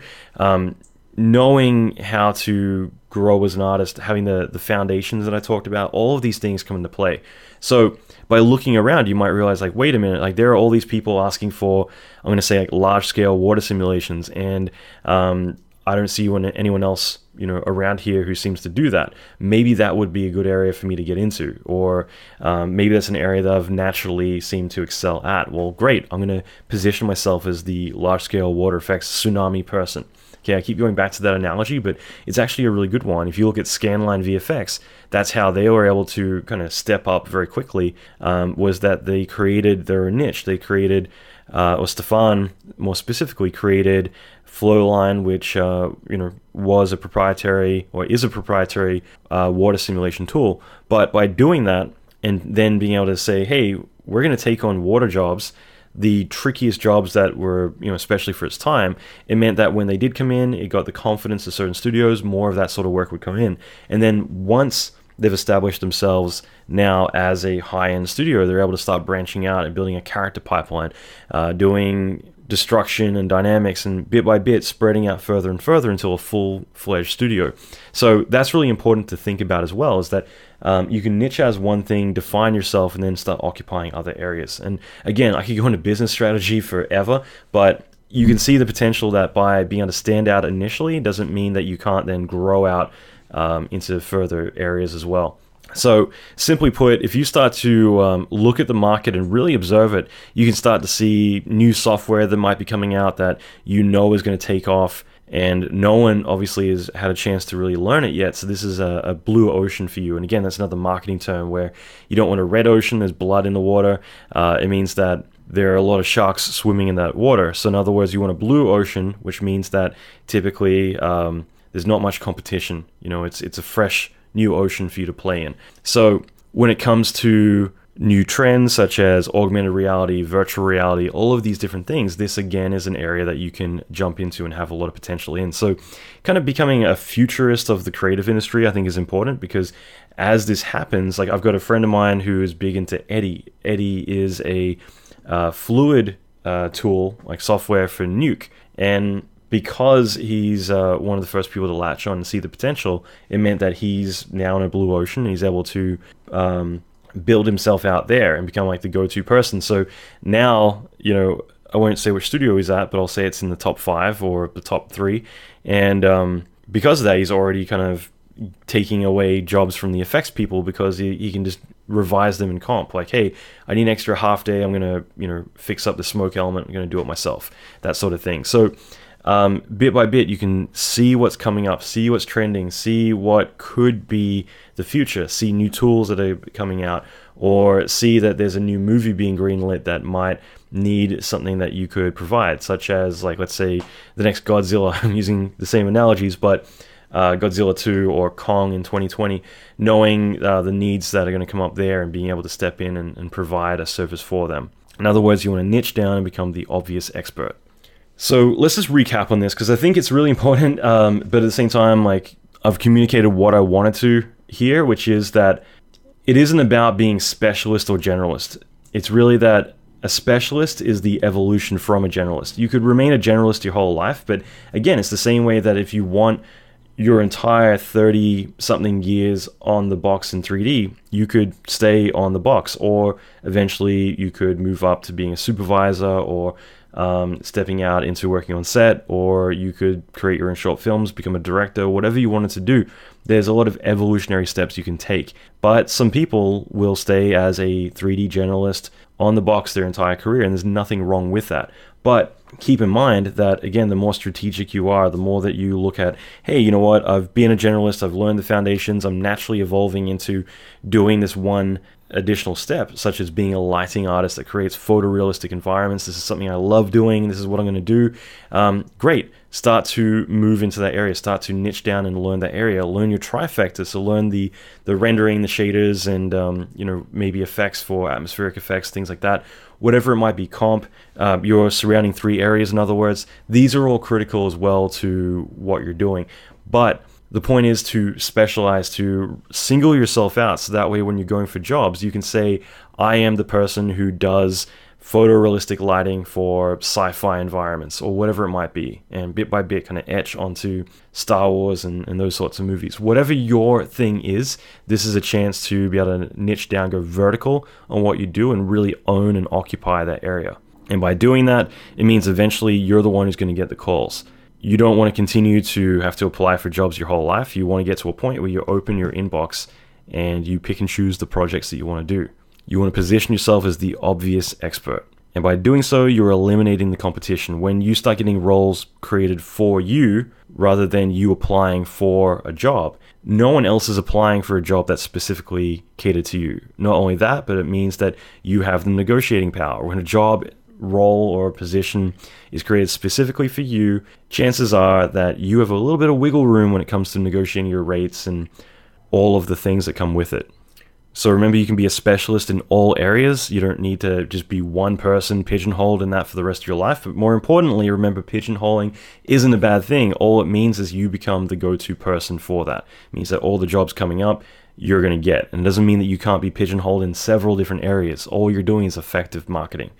Knowing how to grow as an artist, having the foundations that I talked about, all of these things come into play. So by looking around, you might realize, like, wait a minute, like there are all these people asking for, I'm going to say, like large scale water simulations, and I don't see anyone else, around here who seems to do that. Maybe that would be a good area for me to get into, or maybe that's an area that I've naturally seemed to excel at. Well, great, I'm going to position myself as the large scale water effects tsunami person. Okay, I keep going back to that analogy, but it's actually a really good one. If you look at Scanline VFX, that's how they were able to kind of step up very quickly, was that they created their niche. They created, or Stefan more specifically created Flowline, which was a proprietary, or is a proprietary water simulation tool. But by doing that, and then being able to say, hey, we're going to take on water jobs, the trickiest jobs that were, especially for its time, it meant that when they did come in, it got the confidence of certain studios, more of that sort of work would come in. And then once they've established themselves now as a high-end studio, they're able to start branching out and building a character pipeline, doing destruction and dynamics, and bit by bit spreading out further and further until a full-fledged studio. So that's really important to think about as well, is that you can niche as one thing, define yourself, and then start occupying other areas. And again, I could go into business strategy forever, but you can see the potential that by being able to stand out initially doesn't mean that you can't then grow out into further areas as well. So simply put, if you start to look at the market and really observe it, you can start to see new software that might be coming out that you know is going to take off, and no one obviously has had a chance to really learn it yet. So this is a blue ocean for you. And again, that's another marketing term where you don't want a red ocean, there's blood in the water. It means that there are a lot of sharks swimming in that water. So in other words, you want a blue ocean, which means that typically there's not much competition. You know, it's a fresh new ocean for you to play in. So when it comes to new trends such as augmented reality, virtual reality, all of these different things, this again is an area that you can jump into and have a lot of potential in. So kind of becoming a futurist of the creative industry, I think, is important, because as this happens, like I've got a friend of mine who is big into Eddy. Eddy is a fluid tool, like software for Nuke. And because he's one of the first people to latch on and see the potential, it meant that he's now in a blue ocean, and he's able to build himself out there and become like the go-to person. So now, you know, I won't say which studio he's at, but I'll say it's in the top 5 or the top 3. And because of that, he's already kind of taking away jobs from the effects people, because he can just revise them in comp. Like, hey, I need an extra half day. I'm going to, you know, fix up the smoke element. I'm going to do it myself. That sort of thing. So bit by bit, you can see what's coming up, see what's trending, see what could be the future, see new tools that are coming out, or see that there's a new movie being greenlit that might need something that you could provide, such as, like, let's say the next Godzilla. I'm using the same analogies, but Godzilla 2 or Kong in 2020, knowing the needs that are going to come up there and being able to step in and provide a service for them. In other words, you want to niche down and become the obvious expert. So let's just recap on this, because I think it's really important, but at the same time, like, I've communicated what I wanted to here, which is that it isn't about being specialist or generalist. It's really that a specialist is the evolution from a generalist. You could remain a generalist your whole life, but again, it's the same way that if you want your entire 30-something years on the box in 3D, you could stay on the box, or eventually you could move up to being a supervisor, or stepping out into working on set, or you could create your own short films, become a director, whatever you wanted to do. There's a lot of evolutionary steps you can take. But some people will stay as a 3D generalist on the box their entire career, and there's nothing wrong with that. But keep in mind that, again, the more strategic you are, the more that you look at, hey, you know what, I've been a generalist, I've learned the foundations, I'm naturally evolving into doing this one additional step, such as being a lighting artist that creates photorealistic environments. This is something I love doing, this is what I'm going to do. Great. Start to move into that area, start to niche down and learn that area, learn your trifecta, so learn the rendering, the shaders, and you know, maybe effects for atmospheric effects, things like that. Whatever it might be, comp, your surrounding 3 areas, in other words, these are all critical as well to what you're doing. But the point is to specialize, to single yourself out, so that way when you're going for jobs, you can say, I am the person who does photorealistic lighting for sci-fi environments, or whatever it might be, and bit by bit kind of etch onto Star Wars and those sorts of movies. Whatever your thing is, this is a chance to be able to niche down, go vertical on what you do, and really own and occupy that area. And by doing that, it means eventually you're the one who's going to get the calls. You don't want to continue to have to apply for jobs your whole life. You want to get to a point where you open your inbox and you pick and choose the projects that you want to do. You want to position yourself as the obvious expert. And by doing so, you're eliminating the competition. When you start getting roles created for you, rather than you applying for a job, no one else is applying for a job that's specifically catered to you. Not only that, but it means that you have the negotiating power. When a job, role, or position is created specifically for you, chances are that you have a little bit of wiggle room when it comes to negotiating your rates and all of the things that come with it. So remember, you can be a specialist in all areas. You don't need to just be one person pigeonholed in that for the rest of your life. But more importantly, remember, pigeonholing isn't a bad thing. All it means is you become the go-to person for that. It means that all the jobs coming up, you're going to get. And it doesn't mean that you can't be pigeonholed in several different areas. All you're doing is effective marketing.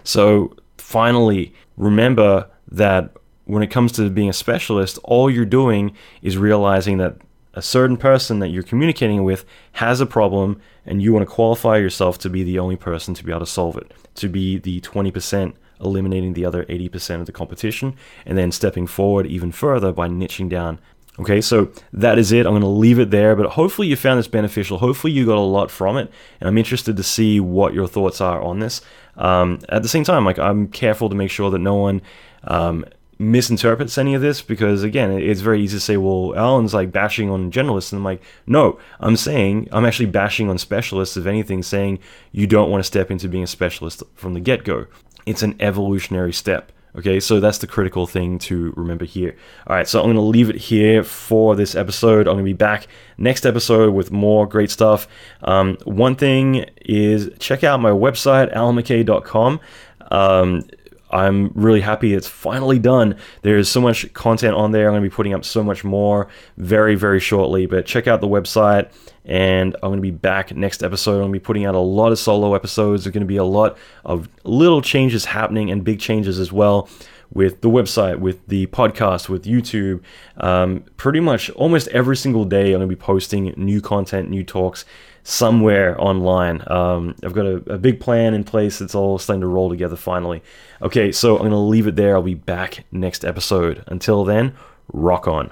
So finally, remember that when it comes to being a specialist, all you're doing is realizing that a certain person that you're communicating with has a problem, and you want to qualify yourself to be the only person to be able to solve it, to be the 20% eliminating the other 80% of the competition, and then stepping forward even further by niching down Okay, so that is it. I'm going to leave it there, but hopefully you found this beneficial. Hopefully you got a lot from it, and I'm interested to see what your thoughts are on this. At the same time, like, I'm careful to make sure that no one misinterprets any of this, because again, it's very easy to say, well, Alan's like bashing on generalists, and I'm like, no, I'm actually bashing on specialists, if anything, saying you don't want to step into being a specialist from the get-go. It's an evolutionary step. Okay, so that's the critical thing to remember here. All right, so I'm going to leave it here for this episode. I'm going to be back next episode with more great stuff. One thing is, check out my website, alanmckay.com. I'm really happy it's finally done. There's so much content on there. I'm going to be putting up so much more very, very shortly. But check out the website, and I'm going to be back next episode. I'm going to be putting out a lot of solo episodes. There's going to be a lot of little changes happening, and big changes as well, with the website, with the podcast, with YouTube. Pretty much almost every single day I'm going to be posting new content, new talks somewhere online. I've got a big plan in place. It's all starting to roll together finally. Okay, so I'm going to leave it there. I'll be back next episode. Until then, rock on.